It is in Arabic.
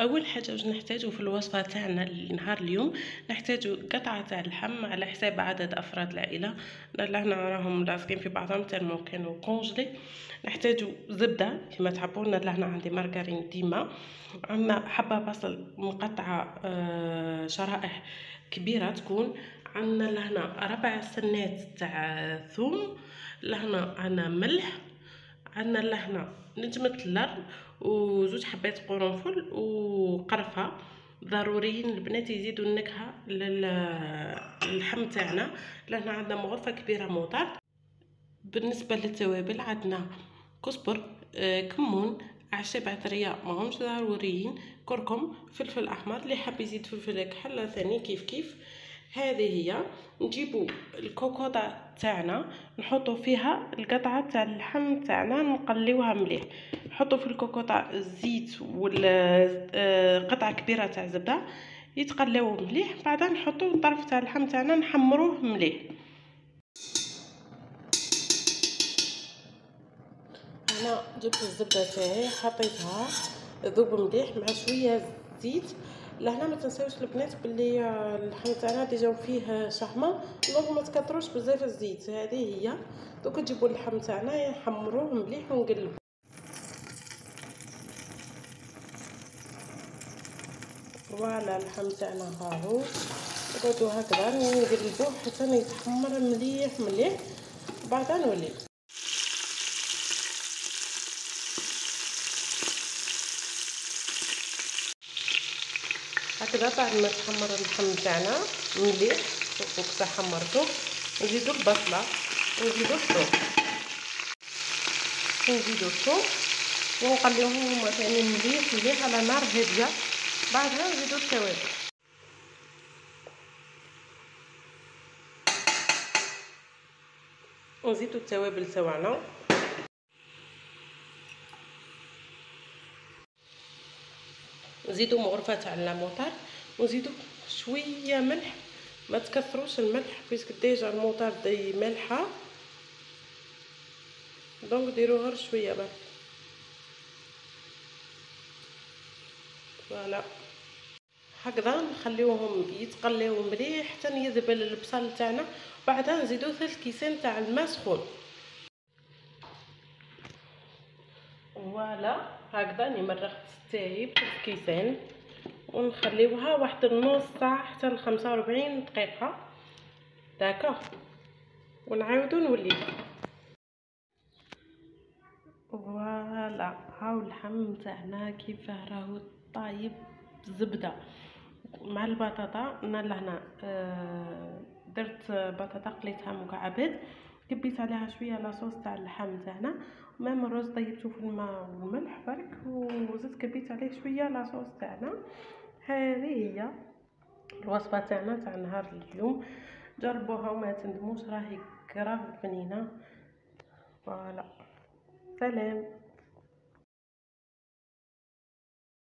اول حاجه واش نحتاجو في الوصفه تاعنا لنهار اليوم، نحتاجو قطعه تاع اللحم على حساب عدد افراد العائله. لهنا راهم لاصقين في بعضهم تالمو كانوا كونجلي. نحتاجو زبده كما تحبون، لهنا عندي مارغرين ديما. عندنا حبه بصل مقطعه شرائح كبيره تكون. عندنا لهنا 4 سنات تاع ثوم. لهنا عندنا ملح. عندنا لهنا نجمة اللر وزوج حبات قرنفل وقرفة ضروريين. البنات يزيدوا النكهه للحم تاعنا. لهنا عندنا مغرفه كبيره موطار. بالنسبه للتوابل عندنا كزبر، كمون، اعشاب عطريه ماهمش ضروريين، كركم، فلفل احمر، اللي حاب يزيد فلفل كحل ثاني كيف كيف. هذه هي. نجيبوا الكوكوطه تاعنا نحطوا فيها القطعه تاع اللحم تاعنا نقليوها مليح. نحطوا في الكوكوطه الزيت قطعه كبيره تاع زبده يتقلاو مليح. بعدا نحطوا الطرف تاع اللحم تاعنا نحمروه مليح. انا جبت الزبده تاعي حطيتها ذوب مليح مع شويه زيت. لهنا ما تنساوش البنات باللي اللحم تاعنا ديجا فيه شحمه، دونك ما تكثروش بزاف الزيت. هذه هي. دوك نجيبوا اللحم تاعنا نحمروه مليح ونقلبوه. فوالا اللحم تاعنا هاهو نقعدوا هكذا نقلبوه حتى يتحمر مليح مليح. بعدا نولي هكذا. بعد ما تحمر اللحم تاعنا مليح، شوفوا كيف حمرته، نزيدوا البصله ونزيدوا الثوم ونقليوهم هما ثاني مليح مليح على نار هاديه. بعدها نزيدوا التوابل. نزيدوا التوابل تاعنا. نزيدوا مغرفه تاع الموطار ونزيدوا شويه ملح. ما تكثروش الملح بيسك ديجا الموطار دي مالحه، دونك ديروا غير شويه برك. فوالا هكذا نخليوهم يتقلاو مليح حتى يذبل البصل تاعنا. بعدها نزيدو 3 كيسان تاع الماء سخون. فوالا هكذا راني مرقت تاعي ب 3 كيسان ونخليوها واحد النص ساعه حتى ل 45 دقيقه داكا، ونعاودو نوليو. فوالا هاو اللحم تاعنا كيفاه راهو طايب زبده مع البطاطا. انا لهنا درت بطاطا قليتها مكعبات، كبيت عليها شويه لاصوص تاع اللحم تاعنا، ومام الرز طيبته في الماء والملح برك، وزدت كبيت عليه شويه لاصوص تاعنا. هذه هي الوصفه تاعنا تاع نهار اليوم. جربوها وما تندموش، راهي كراه بنينه. فوالا سلام.